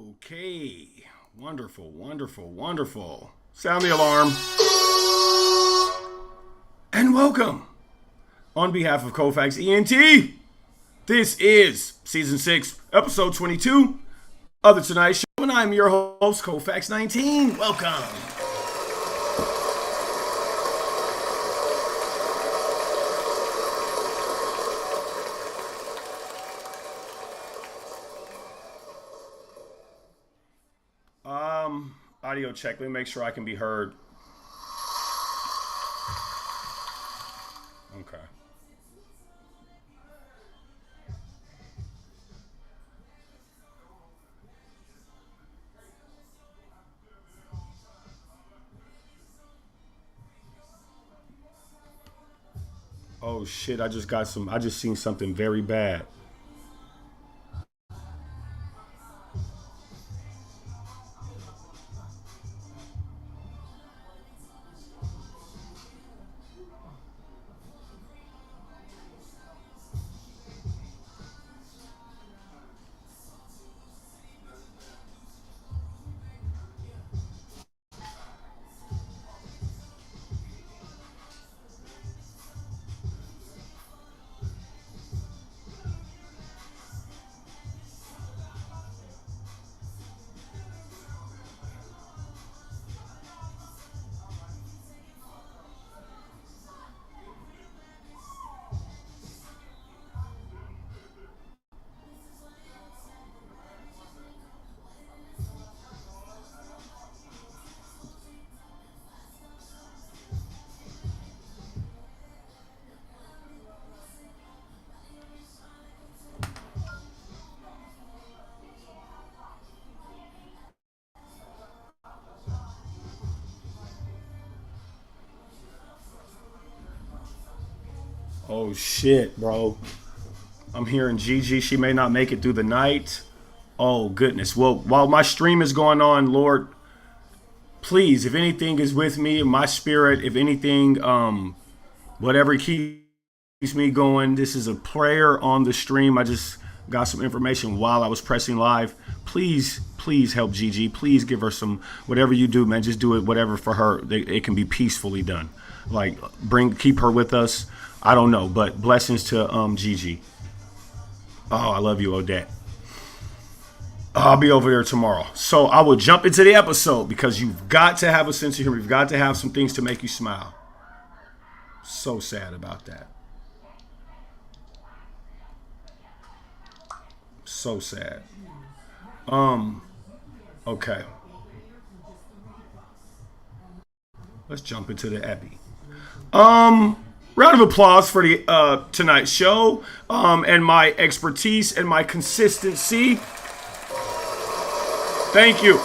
Okay. Wonderful, wonderful, wonderful. Sound the alarm. And welcome. On behalf of Kofax ENT, this is Season 6, Episode 22 of The Tonight Show, and I'm your host, Kofax 19. Welcome. Audio check. Let me make sure I can be heard. Okay. Oh shit, I just seen something very bad. Oh shit, bro. I'm hearing Gigi. She may not make it through the night. Oh goodness. Well, while my stream is going on, Lord, please, if anything is with me in my spirit, if anything, whatever keeps me going, this is a prayer on the stream. I just got some information while I was pressing live. Please help Gigi. Please give her some, whatever you do, man. Just do it, whatever for her. It can be peacefully done. Like keep her with us. I don't know, but blessings to Gigi. Oh, I love you, Odette. I'll be over there tomorrow. So I will jump into the episode because you've got to have a sense of humor. You've got to have some things to make you smile. So sad about that. So sad. Okay. Let's jump into the epi. Round of applause for the tonight's show and my expertise and my consistency. Thank you.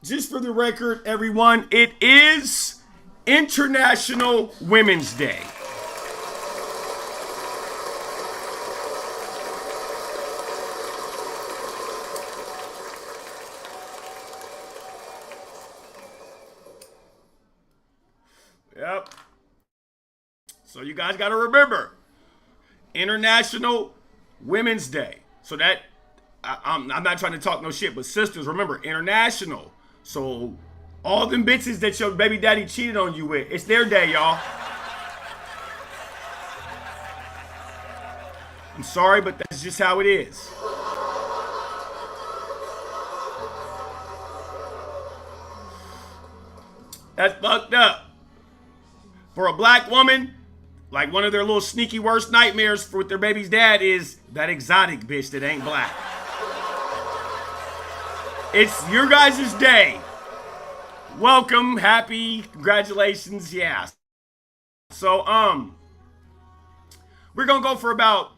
Just for the record, everyone, it is International Women's Day. Yep. So you guys got to remember, International Women's Day. So that, I'm not trying to talk no shit, but sisters, remember, international. So all them bitches that your baby daddy cheated on you with, it's their day, y'all. I'm sorry, but that's just how it is. That's fucked up. For a black woman, like one of their little sneaky worst nightmares with their baby's dad is that exotic bitch that ain't black. It's your guys' day. Welcome, happy, congratulations, yeah. So, we're gonna go for about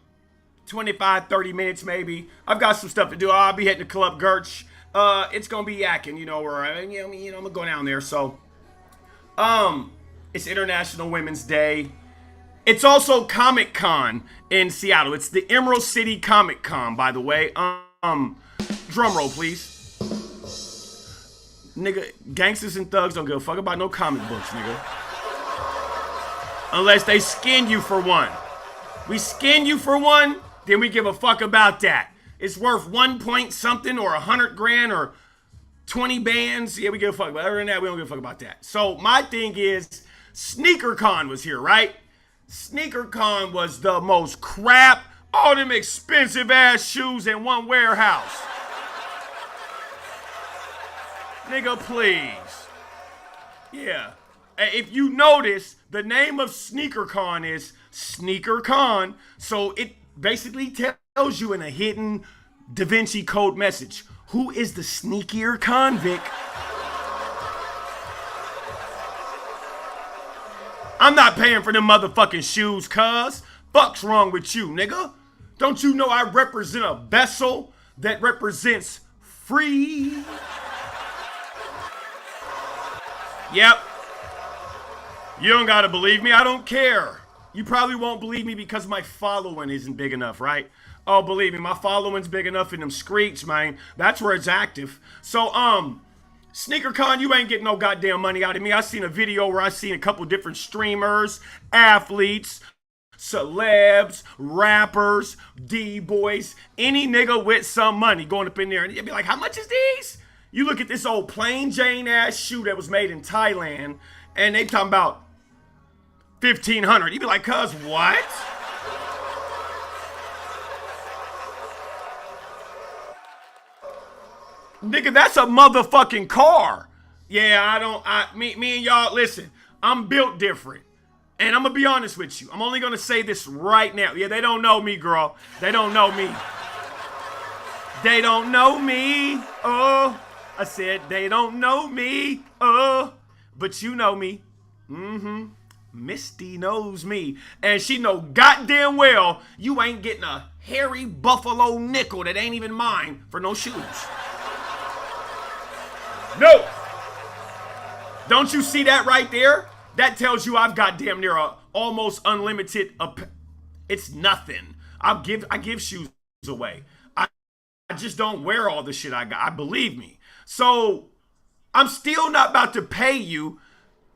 25, 30 minutes maybe. I've got some stuff to do. I'll be heading to Club Gertch. It's gonna be yakking, you know, where I'm gonna go down there. So, it's International Women's Day. It's also Comic Con in Seattle. It's the Emerald City Comic Con, by the way. Drum roll, please. Nigga, gangsters and thugs don't give a fuck about no comic books, nigga. Unless they skin you for one. We skin you for one, then we give a fuck about that. It's worth 1 point something or 100 grand or 20 bands. Yeah, we give a fuck. But other than that, we don't give a fuck about that. So my thing is, SneakerCon was here, right? SneakerCon was the most crap, all them expensive ass shoes in one warehouse. Nigga, please. Yeah. If you notice, the name of SneakerCon is SneakerCon, so it basically tells you in a hidden Da Vinci Code message, who is the sneakier convict? I'm not paying for them motherfucking shoes, cuz. Fuck's wrong with you, nigga? Don't you know I represent a vessel that represents free? Yep. You don't gotta believe me, I don't care. You probably won't believe me because my following isn't big enough, right? Oh, believe me, my following's big enough in them streets, man. That's where it's active. So, SneakerCon, you ain't getting no goddamn money out of me. I seen a video where I seen a couple different streamers, athletes, celebs, rappers, D-boys, any nigga with some money going up in there. And you'd be like, how much is these? You look at this old plain Jane ass shoe that was made in Thailand, and they talking about 1,500. You'd be like, cuz, what? Nigga, that's a motherfucking car. Yeah, me and y'all, listen, I'm built different. And I'm gonna be honest with you. I'm only gonna say this right now. Yeah, they don't know me, girl. They don't know me. They don't know me. Oh, I said they don't know me. Oh, but you know me. Misty knows me. And she know goddamn well you ain't getting a hairy buffalo nickel that ain't even mine for no shoes. No. Don't you see that right there? That tells you I've got damn near a almost unlimited. It's nothing. I give shoes away. I just don't wear all the shit I got. Believe me. So I'm still not about to pay you.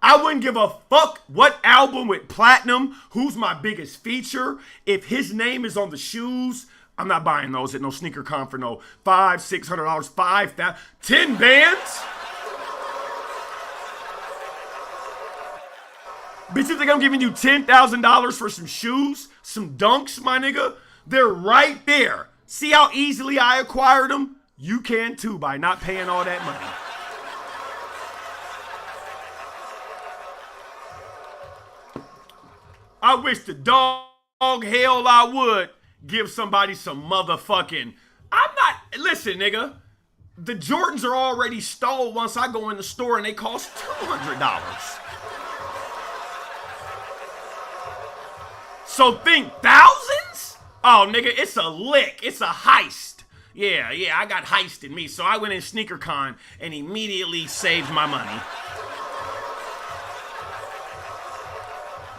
I wouldn't give a fuck what album with platinum, who's my biggest feature. If his name is on the shoes, I'm not buying those at no SneakerCon for no $500, $600, $5,000, 10 bands. Bitch, you think I'm giving you $10,000 for some shoes? Some dunks, my nigga? They're right there. See how easily I acquired them? You can too by not paying all that money. I wish the dog hell I would give somebody some motherfucking... Listen, nigga. The Jordans are already stole once I go in the store and they cost $200. So think thousands? Oh, nigga, it's a lick. It's a heist. Yeah, I got heist in me. So I went in SneakerCon and immediately saved my money.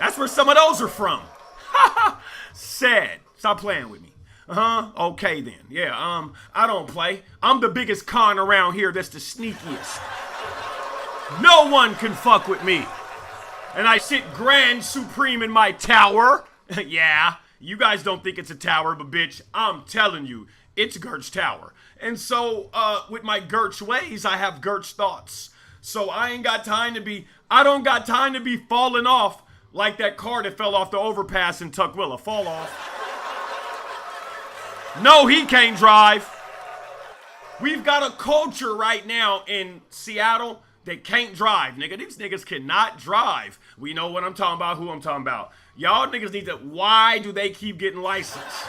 That's where some of those are from. Sad. Stop playing with me. Okay then. Yeah, I don't play. I'm the biggest con around here that's the sneakiest. No one can fuck with me. And I sit grand supreme in my tower. Yeah, you guys don't think it's a tower, but bitch, I'm telling you, it's Gert's tower. And so, with my Gert's ways, I have Gert's thoughts. So I don't got time to be falling off like that car that fell off the overpass in Tukwila. Fall off. No, he can't drive. We've got a culture right now in Seattle that can't drive, nigga. These niggas cannot drive. We know what I'm talking about, who I'm talking about. Y'all niggas need to, why do they keep getting licensed?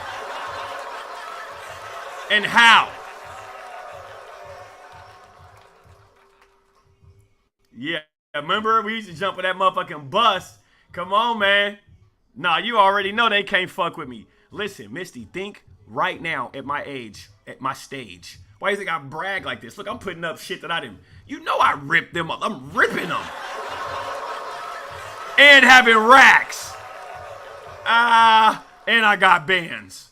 And how? Yeah, remember we used to jump on that motherfucking bus. Come on, man. Nah, you already know they can't fuck with me. Listen, Misty, think right now at my age, at my stage. Why do you think I brag like this? Look, I'm putting up shit that I didn't. You know I ripped them up. I'm ripping them. And having racks. And I got bands.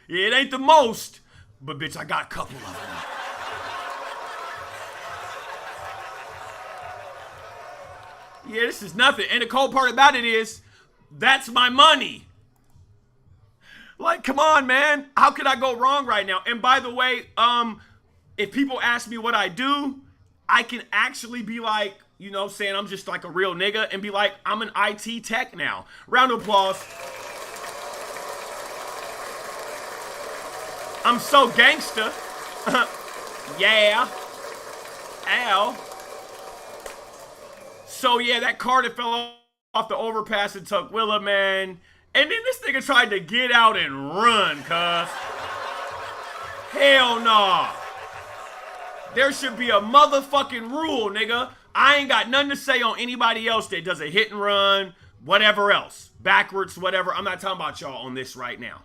Yeah, it ain't the most, but bitch, I got a couple of them. Yeah, this is nothing. And the cold part about it is, that's my money. Like, come on, man. How could I go wrong right now? And by the way, if people ask me what I do, I can actually be like, you know, saying I'm just like a real nigga and be like, I'm an IT tech now. Round of applause. I'm so gangster. Yeah. Ow. So yeah, that car that fell off the overpass in Tukwila, man. And then this nigga tried to get out and run, cuz. Hell nah. There should be a motherfucking rule, nigga. I ain't got nothing to say on anybody else that does a hit and run, whatever else. Backwards, whatever. I'm not talking about y'all on this right now.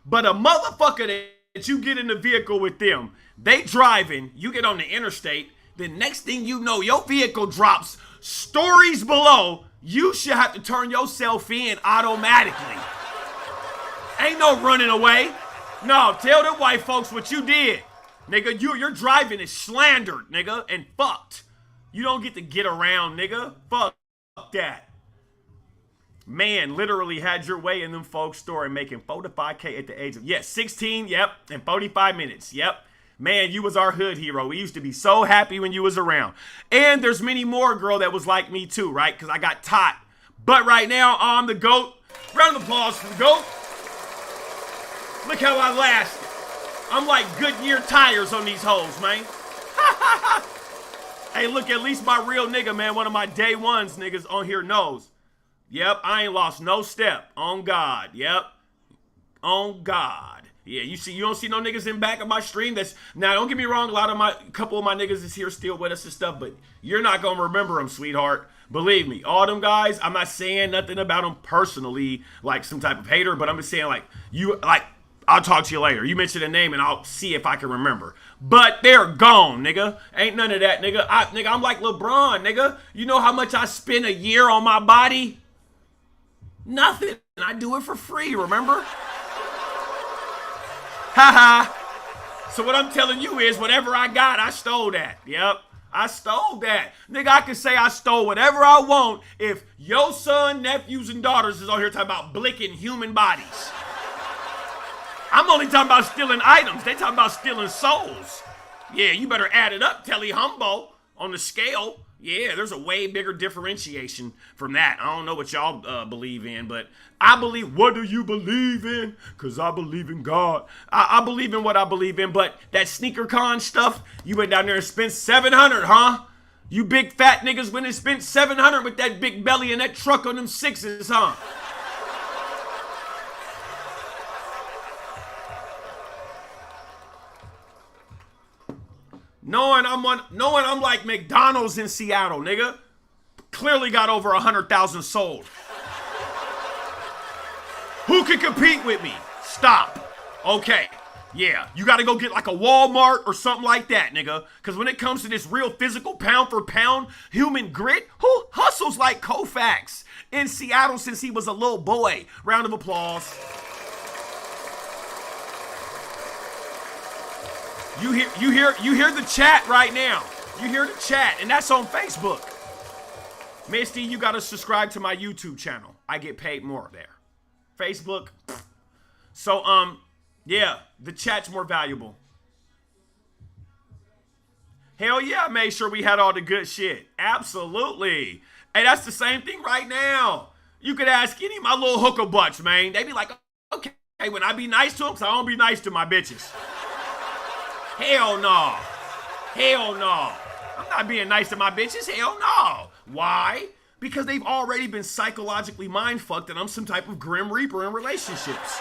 But a motherfucker that you get in the vehicle with them, they driving, you get on the interstate, the next thing you know, your vehicle drops stories below. You should have to turn yourself in automatically. Ain't no running away. No, tell the white folks what you did. Nigga, your driving is slandered, nigga, and fucked. You don't get to get around, nigga. Fuck that. Man literally had your way in them folks' story making 4 to 5K at the age of, 16, yep, and 45 minutes, yep. Man, you was our hood hero. We used to be so happy when you was around. And there's many more, girl, that was like me too, right? Because I got taught. But right now, I'm the GOAT. Round of applause for the GOAT. Look how I lasted. I'm like Goodyear tires on these hoes, man. Hey, look, at least my real nigga, man, one of my day ones niggas on here knows. Yep, I ain't lost no step. On God, yep. On God. Yeah, you don't see no niggas in back of my stream. Now, don't get me wrong, a couple of my niggas is here still with us and stuff, but you're not gonna remember them, sweetheart. Believe me, all them guys, I'm not saying nothing about them personally, like some type of hater, but I'm just saying I'll talk to you later. You mention a name and I'll see if I can remember. But they're gone, nigga. Ain't none of that, nigga. I'm like LeBron, nigga. You know how much I spend a year on my body? Nothing. I do it for free, remember? Haha. So what I'm telling you is whatever I got, I stole that. Yep. I stole that. Nigga, I can say I stole whatever I want if your son, nephews, and daughters is on here talking about blicking human bodies. I'm only talking about stealing items. They talking about stealing souls. Yeah, you better add it up, Telly Humbo, on the scale. Yeah, there's a way bigger differentiation from that. I don't know what y'all believe in, but I believe, what do you believe in? Because I believe in God. I believe in what I believe in, but that sneaker con stuff, you went down there and spent $700, huh? You big fat niggas went and spent $700 with that big belly and that truck on them sixes, huh? Knowing I'm like McDonald's in Seattle, nigga. Clearly got over 100,000 sold. Who can compete with me? Stop. Okay. Yeah, you gotta go get like a Walmart or something like that, nigga. Because when it comes to this real physical pound for pound human grit, who hustles like Clocc in Seattle since he was a little boy? Round of applause. You hear the chat right now. You hear the chat, and that's on Facebook. Misty, you gotta subscribe to my YouTube channel. I get paid more there. Facebook. So, yeah, the chat's more valuable. Hell yeah, I made sure we had all the good shit. Absolutely. Hey, that's the same thing right now. You could ask any of my little hooker butts, man. They be like, okay, when I be nice to them, because I don't be nice to my bitches. Hell no. Hell no. I'm not being nice to my bitches. Hell no. Why? Because they've already been psychologically mind-fucked and I'm some type of Grim Reaper in relationships.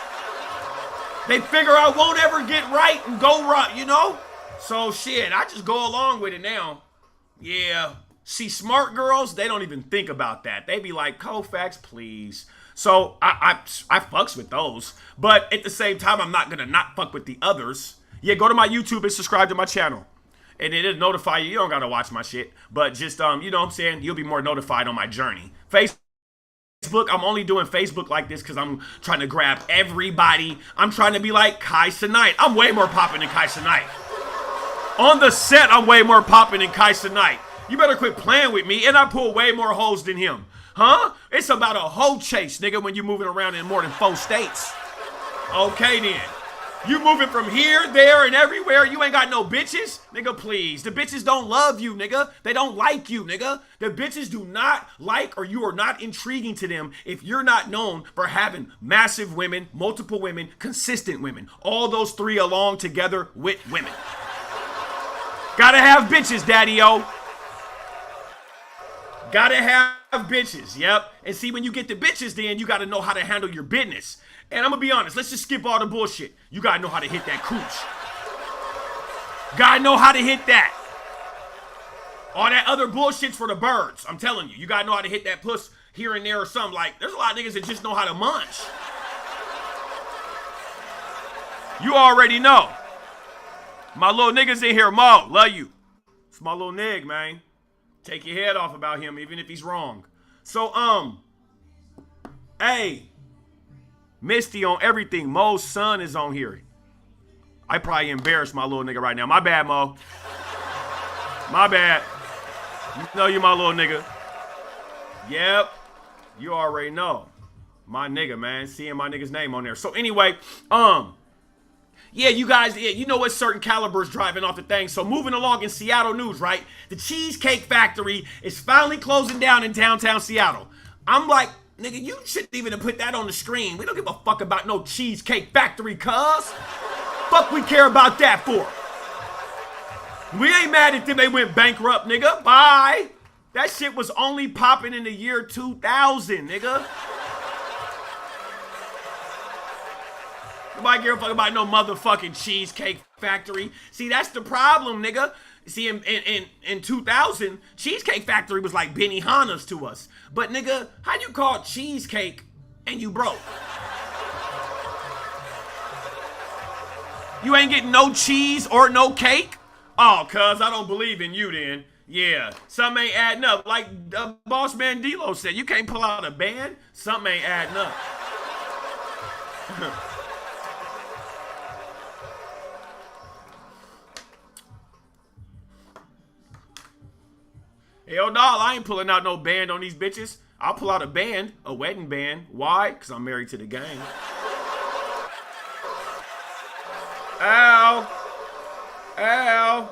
They figure I won't ever get right and go right, you know? So shit, I just go along with it now. Yeah. See, smart girls, they don't even think about that. They be like, Clocc, please. So I fucks with those. But at the same time, I'm not gonna not fuck with the others. Yeah, go to my YouTube and subscribe to my channel. And it'll notify you. You don't gotta watch my shit. But just, you know what I'm saying? You'll be more notified on my journey. Facebook, I'm only doing Facebook like this because I'm trying to grab everybody. I'm trying to be like Kai Cenat. I'm way more popping than Kai Cenat. On the set, I'm way more popping than Kai Cenat. You better quit playing with me. And I pull way more hoes than him. Huh? It's about a hoe chase, nigga, when you're moving around in more than 4 states. Okay, then. You moving from here, there, and everywhere. You ain't got no bitches? Nigga, please. The bitches don't love you, nigga. They don't like you, nigga. The bitches do not like, or you are not intriguing to them if you're not known for having massive women, multiple women, consistent women. All those 3 along together with women. Gotta have bitches, daddy-o. Gotta have bitches, yep. And see, when you get the bitches, then you gotta know how to handle your business. And I'm gonna be honest, let's just skip all the bullshit. You gotta know how to hit that cooch. Gotta know how to hit that. All that other bullshit's for the birds. I'm telling you, you gotta know how to hit that puss here and there or something. Like, there's a lot of niggas that just know how to munch. You already know. My little niggas in here, Mo, love you. It's my little nig, man. Take your head off about him, even if he's wrong. So, hey, Misty on everything. Mo's son is on here. I probably embarrassed my little nigga right now. My bad, Mo. My bad. You know you my little nigga. Yep. You already know. My nigga, man. Seeing my nigga's name on there. So anyway, yeah, you guys, yeah, you know what certain calibers driving off the thing. So moving along in Seattle news, right? The Cheesecake Factory is finally closing down in downtown Seattle. I'm like, nigga, you shouldn't even have put that on the screen. We don't give a fuck about no Cheesecake Factory, cuz. Fuck we care about that for? We ain't mad at them they went bankrupt, nigga. Bye. That shit was only popping in the year 2000, nigga. Nobody give a fuck about no motherfucking Cheesecake Factory. See, that's the problem, nigga. See, in 2000, Cheesecake Factory was like Benihana's to us. But, nigga, how you call cheesecake and you broke? You ain't getting no cheese or no cake? Oh, cuz, I don't believe in you then. Yeah, something ain't adding up. Like Boss Man D-Lo said, you can't pull out a band? Something ain't adding up. Hell no, I ain't pulling out no band on these bitches. I'll pull out a band, a wedding band. Why? Because I'm married to the gang. Ow. Ow.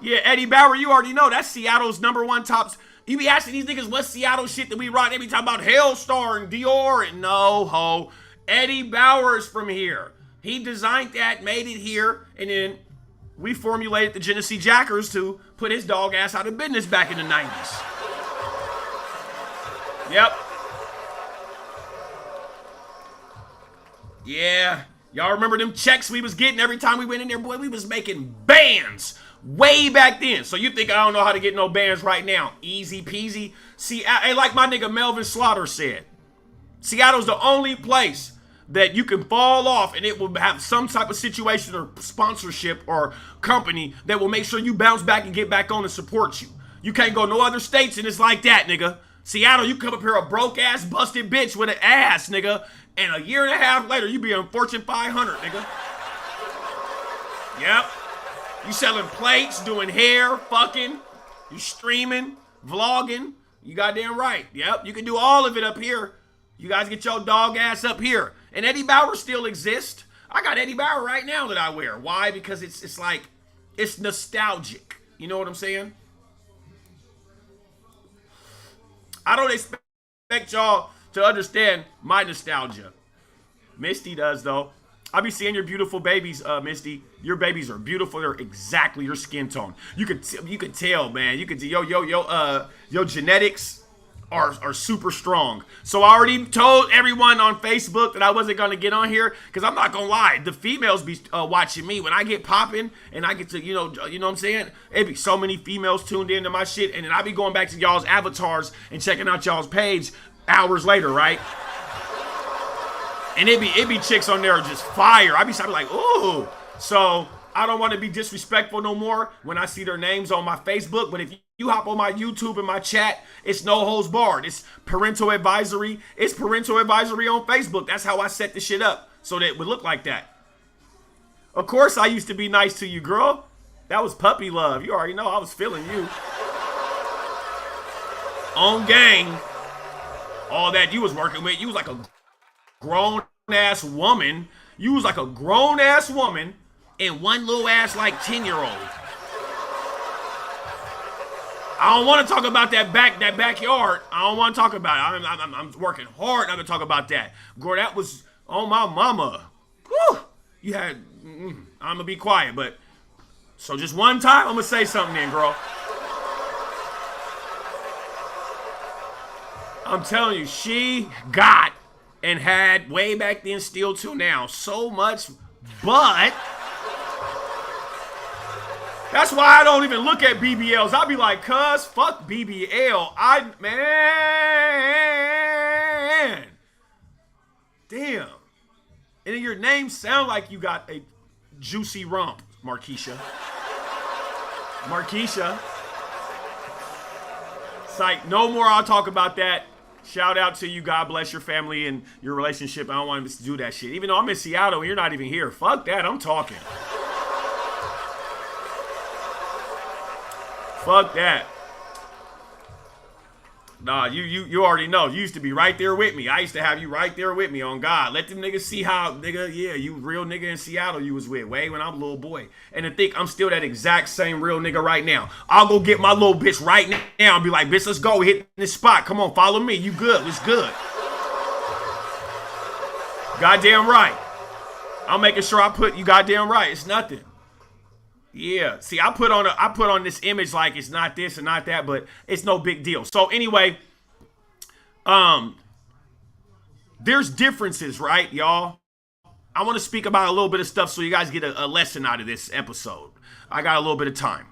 Yeah, Eddie Bauer, you already know. That's Seattle's #1 tops. You be asking these niggas what Seattle shit that we rock. They be talking about Hellstar and Dior and no ho. Eddie Bauer's from here. He designed that, made it here, and then we formulated the Genesee Jackers to put his dog ass out of business back in the 90s. Yep. Yeah. Y'all remember them checks we was getting every time we went in there? Boy, we was making bands way back then. So you think I don't know how to get no bands right now? Easy peasy. See, like my nigga Melvin Slaughter said, Seattle's the only place that you can fall off and it will have some type of situation or sponsorship or company that will make sure you bounce back and get back on and support you. You can't go no other states and it's like that, nigga. Seattle, you come up here a broke ass busted bitch with an ass, nigga, and a year and a half later you be on Fortune 500, nigga. Yep. You selling plates, doing hair, fucking, you streaming, vlogging. You goddamn right. Yep, you can do all of it up here. You guys get your dog ass up here. And Eddie Bauer still exists. I got Eddie Bauer right now that I wear. Why? Because it's like, it's nostalgic. You know what I'm saying? I don't expect y'all to understand my nostalgia. Misty does, though. I be seeing your beautiful babies, Misty. Your babies are beautiful. They're exactly your skin tone. You could tell, man. You could your genetics are super strong. So I already told everyone on Facebook that I wasn't gonna get on here because I'm not gonna lie. The females be watching me when I get popping and I get to you know what I'm saying. It be so many females tuned into my shit, and then I be going back to y'all's avatars and checking out y'all's page hours later, right? And it be chicks on there just fire. I be like, ooh. So I don't want to be disrespectful no more when I see their names on my Facebook. But if you hop on my YouTube and my chat, it's no holds barred. It's parental advisory. It's parental advisory on Facebook. That's how I set the shit up so that it would look like that. Of course, I used to be nice to you, girl. That was puppy love. You already know I was feeling you. On gang, all that you was working with, you was like a grown ass woman. You was like a grown ass woman and one little ass like 10-year-old. I don't want to talk about that backyard. I don't want to talk about it. I'm working hard not to talk about that. Girl, that was on my mama. Whew. You had. I'm gonna be quiet, but so just one time, I'm gonna say something then, girl. I'm telling you, she got and had way back then, still till now, so much, but. That's why I don't even look at BBLs. I'll be like, cuz, fuck BBL. Man. Damn. And then your name sound like you got a juicy rump, Markeisha. Markeisha. It's like, no more I'll talk about that. Shout out to you. God bless your family and your relationship. I don't want to do that shit. Even though I'm in Seattle and you're not even here. Fuck that. I'm talking. Fuck that. Nah, you already know. You used to be right there with me. I used to have you right there with me on God. Let them niggas see how, nigga, yeah, you real nigga in Seattle you was with way when I'm a little boy. And to think I'm still that exact same real nigga right now. I'll go get my little bitch right now and be like, bitch, let's go. We hit this spot. Come on, follow me. You good. It's good. Goddamn right. I'm making sure I put you goddamn right. It's nothing. Yeah, see, I put on this image like it's not this and not that, but it's no big deal. So anyway, there's differences, right, y'all? I want to speak about a little bit of stuff so you guys get a lesson out of this episode. I got a little bit of time.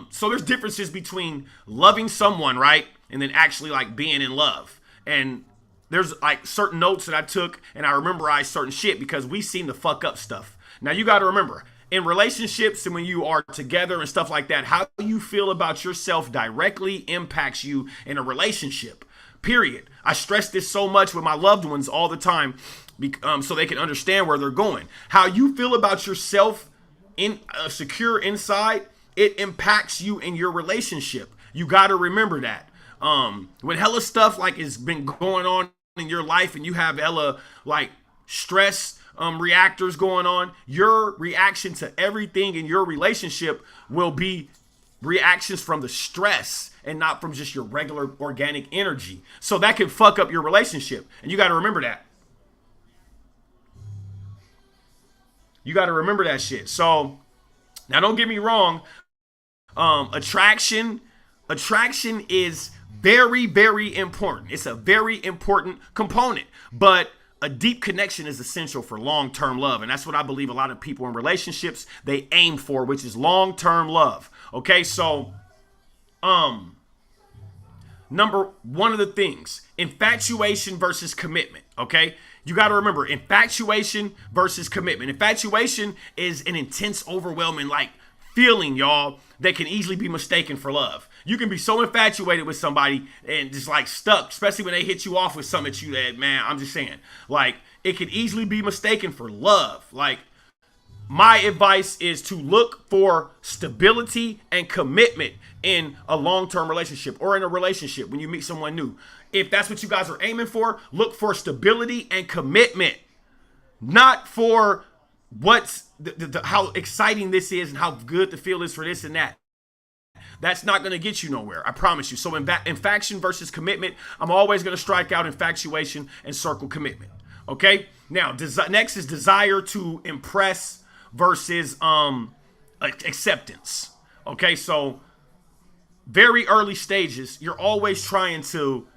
So there's differences between loving someone, right, and then actually like being in love. And there's like certain notes that I took and I memorized certain shit because we seem to fuck up stuff. Now you got to remember, in relationships and when you are together and stuff like that, how you feel about yourself directly impacts you in a relationship, period. I stress this so much with my loved ones all the time so they can understand where they're going. How you feel about yourself secure inside, it impacts you in your relationship. You got to remember that. When hella stuff like has been going on in your life and you have hella like stress reactors going on, your reaction to everything in your relationship will be reactions from the stress and not from just your regular organic energy. So that can fuck up your relationship. And you got to remember that. You got to remember that shit. So now don't get me wrong. Attraction is very, very important. It's a very important component, but a deep connection is essential for long-term love. And that's what I believe a lot of people in relationships, they aim for, which is long-term love. Okay, so, number one of the things, infatuation versus commitment, okay? You got to remember, infatuation versus commitment. Infatuation is an intense, overwhelming, like, feeling, y'all, that can easily be mistaken for love. You can be so infatuated with somebody and just like stuck, especially when they hit you off with something that you had, man, I'm just saying, like, it could easily be mistaken for love. Like, my advice is to look for stability and commitment in a long-term relationship or in a relationship when you meet someone new. If that's what you guys are aiming for, look for stability and commitment, not for what's how exciting this is and how good the feel is for this and that. That's not going to get you nowhere. I promise you. So infatuation versus commitment, I'm always going to strike out infatuation and circle commitment. Okay. Now, next is desire to impress versus acceptance. Okay. So very early stages, you're always trying to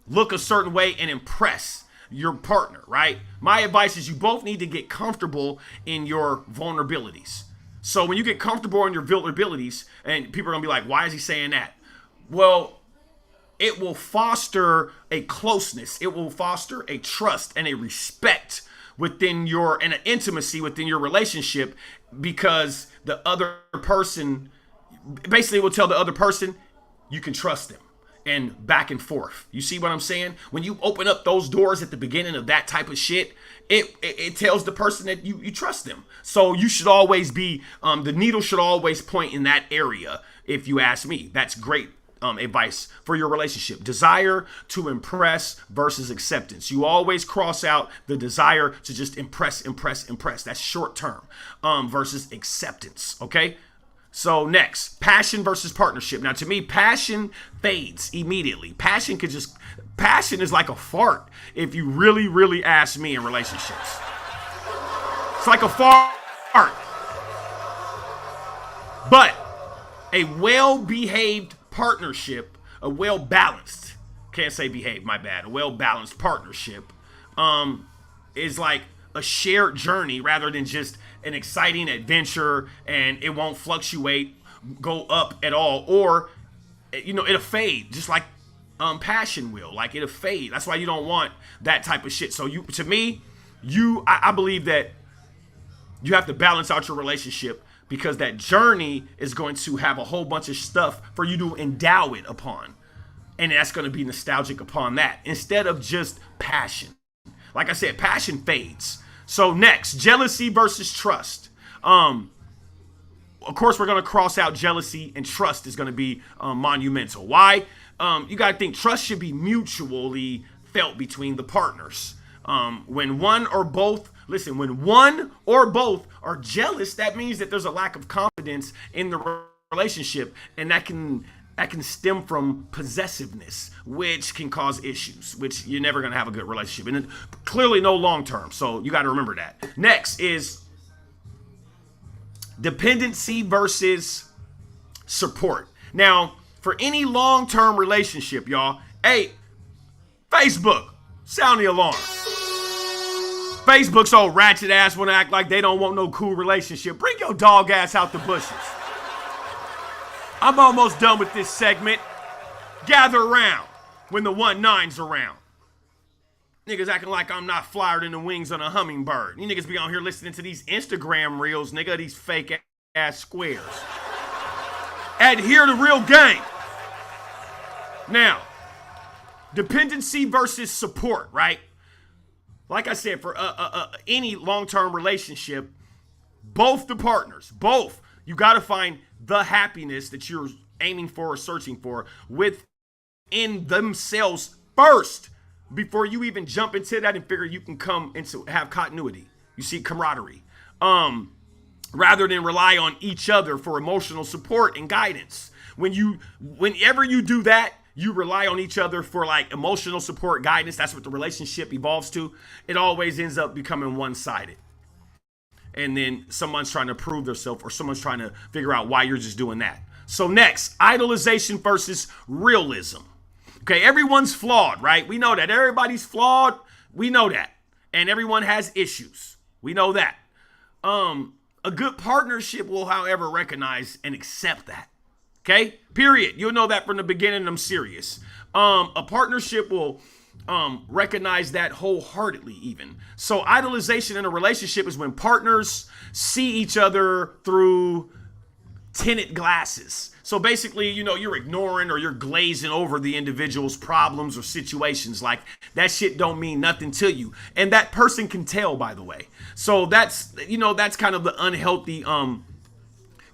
look a certain way and impress your partner, right? My advice is you both need to get comfortable in your vulnerabilities. So when you get comfortable in your vulnerabilities, and people are going to be like, why is he saying that? Well, it will foster a closeness. It will foster a trust and a respect within and an intimacy within your relationship, because the other person basically will tell the other person you can trust them. And back and forth. You see what I'm saying? When you open up those doors at the beginning of that type of shit, it tells the person that you trust them. So you should always be, the needle should always point in that area, if you ask me. That's great advice for your relationship. Desire to impress versus acceptance. You always cross out the desire to just impress. That's short term versus acceptance. Okay. So next, passion versus partnership. Now, to me, passion fades immediately. Passion is like a fart if you really, really ask me in relationships. It's like a fart. But a well-behaved partnership, a well-balanced, can't say behaved, my bad, a well-balanced partnership is like a shared journey rather than just an exciting adventure, and it won't fluctuate, go up at all, or it'll fade just like passion will. Like, it'll fade. That's why you don't want that type of shit. So I believe that you have to balance out your relationship, because that journey is going to have a whole bunch of stuff for you to endow it upon. And that's going to be nostalgic upon that instead of just passion. Like I said, passion fades. So next, jealousy versus trust. Of course, we're going to cross out jealousy, and trust is going to be monumental. Why? You got to think trust should be mutually felt between the partners. When one or both are jealous, that means that there's a lack of confidence in the relationship, and that can stem from possessiveness, which can cause issues, which you're never going to have a good relationship, and clearly no long term. So you got to remember that. Next is dependency versus support. Now, for any long term relationship, y'all, hey, Facebook, sound the alarm. Facebook's old ratchet ass want to act like they don't want no cool relationship. Bring your dog ass out the bushes. I'm almost done with this segment. Gather around when the 1-9's around. Niggas acting like I'm not flyer than the wings on a hummingbird. You niggas be on here listening to these Instagram reels, nigga, these fake ass squares. Adhere to real game. Now, dependency versus support, right? Like I said, for any long-term relationship, both the partners, you got to find the happiness that you're aiming for or searching for within themselves first, before you even jump into that and figure you can come into have continuity. You see, camaraderie, rather than rely on each other for emotional support and guidance. Whenever you do that, you rely on each other for like emotional support, guidance. That's what the relationship evolves to. It always ends up becoming one-sided. And then someone's trying to prove themselves, or someone's trying to figure out why you're just doing that. So next, idolization versus realism. Okay, everyone's flawed, right? We know that. Everybody's flawed. We know that. And everyone has issues. We know that. A good partnership will, however, recognize and accept that. Okay, period. You'll know that from the beginning. I'm serious. A partnership will recognize that wholeheartedly even. So idolization in a relationship is when partners see each other through tinted glasses. So basically, you're ignoring or you're glazing over the individual's problems or situations. Like, that shit don't mean nothing to you. And that person can tell, by the way. So that's kind of the unhealthy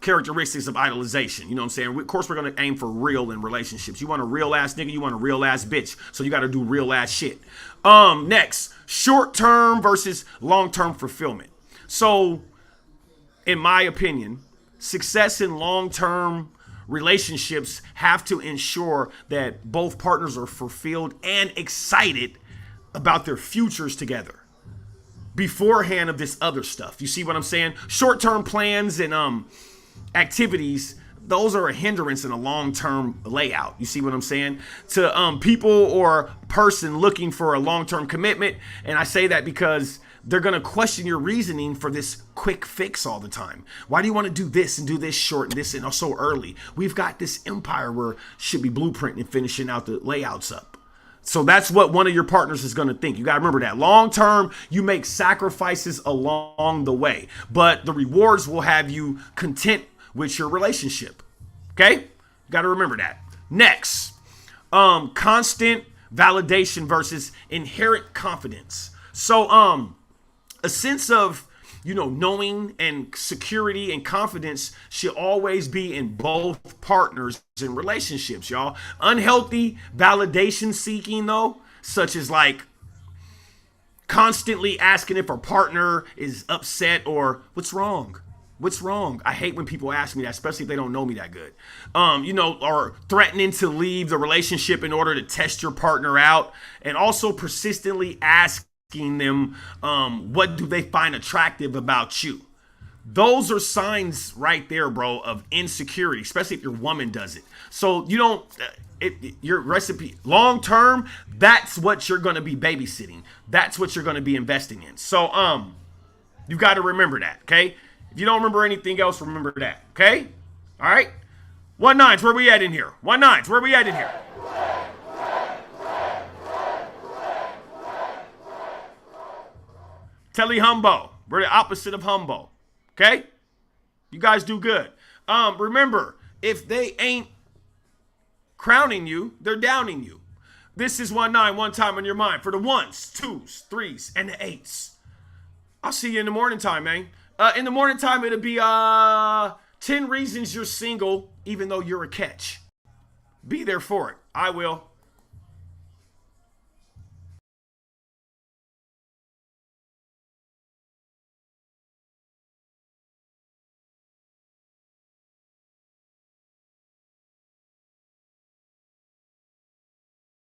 characteristics of idolization. You know what I'm saying? Of course, we're going to aim for real in relationships. You want a real ass nigga, you want a real ass bitch. So you got to do real ass shit. Next, short-term versus long-term fulfillment. So, in my opinion, success in long-term relationships have to ensure that both partners are fulfilled and excited about their futures together beforehand of this other stuff. You see what I'm saying? Short-term plans and activities, those are a hindrance in a long-term layout. You see what I'm saying? To people or person looking for a long-term commitment. And I say that because they're going to question your reasoning for this quick fix all the time. Why do you want to do this and do this short and this and so early? We've got this empire where should be blueprinting and finishing out the layouts up. So that's what one of your partners is going to think. You got to remember that. Long term, you make sacrifices along the way, but the rewards will have you content with your relationship. Okay? You got to remember that. Next, constant validation versus inherent confidence. So, a sense of knowing and security and confidence should always be in both partners in relationships, y'all. Unhealthy validation seeking, though, such as like constantly asking if our partner is upset or what's wrong. What's wrong? I hate when people ask me that, especially if they don't know me that good. Or threatening to leave the relationship in order to test your partner out, and also persistently asking them, what do they find attractive about you? Those are signs right there, bro, of insecurity, especially if your woman does it. So you don't, your recipe long term, that's what you're going to be babysitting. That's what you're going to be investing in. So, you got to remember that, okay? If you don't remember anything else, remember that, okay? All right? 1-9s, where we at in here? 1-9s, where we at in here? Telehumbo. We're the opposite of humbo. Okay? You guys do good. Remember, if they ain't crowning you, they're downing you. This is 1-9, one time on your mind. For the 1s, 2s, 3s, and the 8s. I'll see you in the morning time, man. In the morning time, it'll be 10 reasons you're single, even though you're a catch. Be there for it. I will.